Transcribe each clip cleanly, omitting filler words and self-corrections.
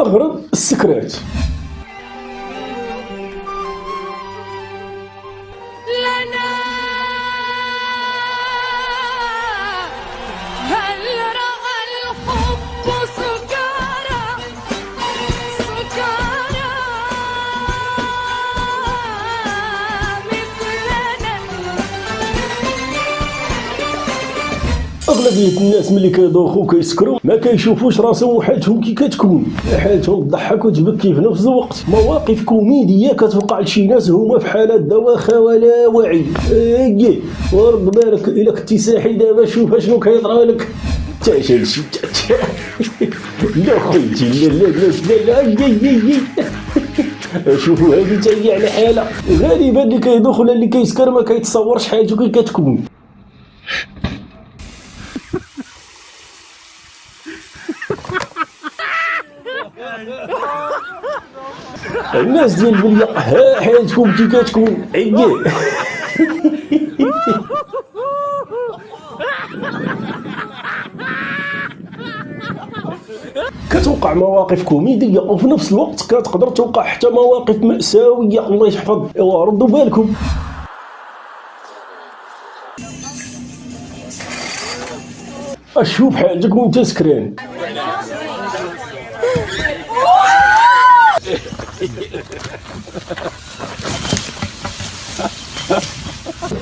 أغرب السكرات. أغلبية الناس ملي كيدوخو كيسكرو ما كيشوفوش راسهم وحالتهم كي كتكون، حالتهم تضحك وتبكي في نفس الوقت. مواقف كوميدية كتوقع لشي ناس هما في حالة دوخة ولا وعي. ورب بالك إلا كنتي ساحي دابا شوف شنو كيطرا لك. تا شي لا خويتي لا شوفوا هذه تا هي على حالة. غالبا اللي كيدوخ ولا اللي كيسكر ما كيتصورش حالته كي كتكون. الناس ديال البلية ها حالتكم كي كتكون. كتوقع مواقف كوميدية وفي نفس الوقت كتقدر توقع حتى مواقف مأساوية. الله يحفظ. ايوا ردوا بالكم. اشوف حالتك وانت سكران.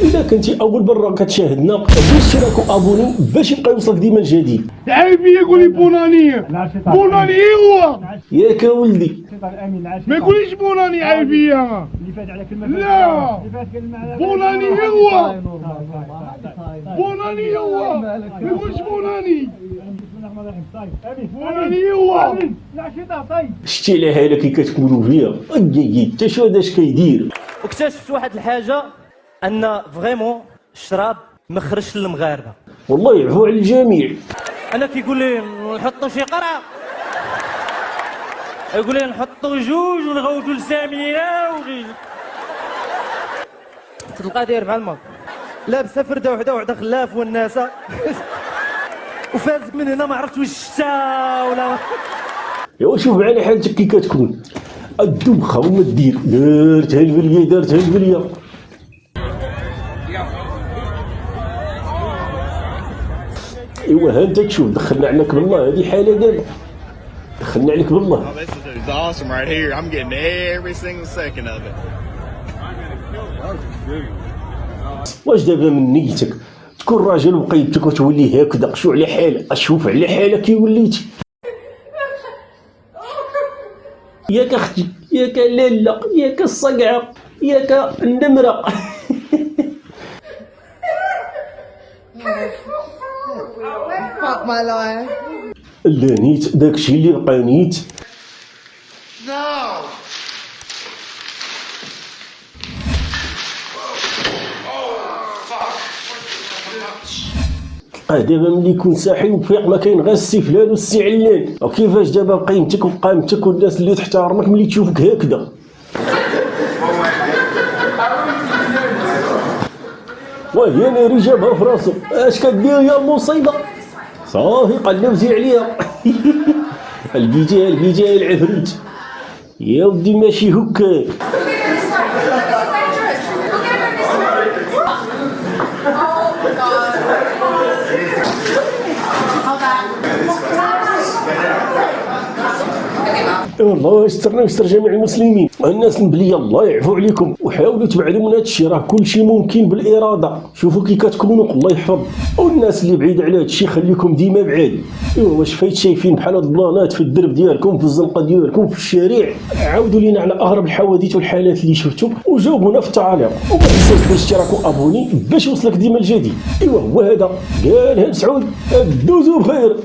إذا كنتي أول مرة كتشاهدنا اشتراك وأبوني باش يبقى يوصلك ديما الجديد. عارفي يقول لي بوناني بوناني هو ياك ولدي ما يقوليش بوناني عارفية لا بوناني هو بوناني هو ما يقولش بوناني بوناني هو شتي على حالة كي كتكونوا فيها. تا شو هذا اش كيدير. واكتشفت واحد الحاجة أن فريمون الشراب مخرج للمغاربة. والله يعفو على الجميع. أنا كيقول لي نحطوا شي قرعة، يقول لي نحطوا جوج ونغوتوا لسامية تلقى داير مع الماء لابسة فردة وحدة خلاف والناسة وفازك من هنا ما عرفت واش شتا ولا. ايوا شوف معنا حالتك كي كتكون. الدوخة وما دير دارتها البلية. ايوا ها انت تشوف دخلنا عليك بالله. هذه حالة دابا دخلنا عليك بالله. This is awesome right here. I'm getting every single second of it. واش دابا من نيتك تكون راجل وقيدتك وتولي هكذا؟ شو على حالة. اشوف على حالة كي وليتي. ياك اختي ياك لالا ياك الصقعة ياك النمرة. Fuck my life. لا نيت داكشي اللي بقى نيت. No. دابا ملي يكون صاحي وفيق ما كاين غير السي فلان والسي علان. وكيفاش دابا قيمتك وقامتك والناس اللي تحترمك ملي تشوفك هكذا؟ وهي ناري جابها في راسو. اش كدير يا مصيبة؟ صافي قلبتي عليها. لقيتيها العفريت. يا ودي ماشي هكاك. والله يسترنا ويستر جميع المسلمين. الناس البلية الله يعفو عليكم وحاولوا تبعدوا من هذا الشيء. راه كل شيء ممكن بالإرادة. شوفوا كي كتكونوا الله يحفظ. والناس اللي بعيد على هذا الشيء خليكم ديما بعاد. ايوا واش فايت شايفين بحال هاد البلانات في الدرب ديالكم في الزنقة ديالكم في الشارع؟ عاودوا لينا على أغرب الحوادث والحالات اللي شفتوا وجاوبونا في التعاليق. وما تنساوش بالاشتراك وابوني باش يوصلك ديما الجديد. ايوا هو هذا قالها مسعود. دوزوا بخير.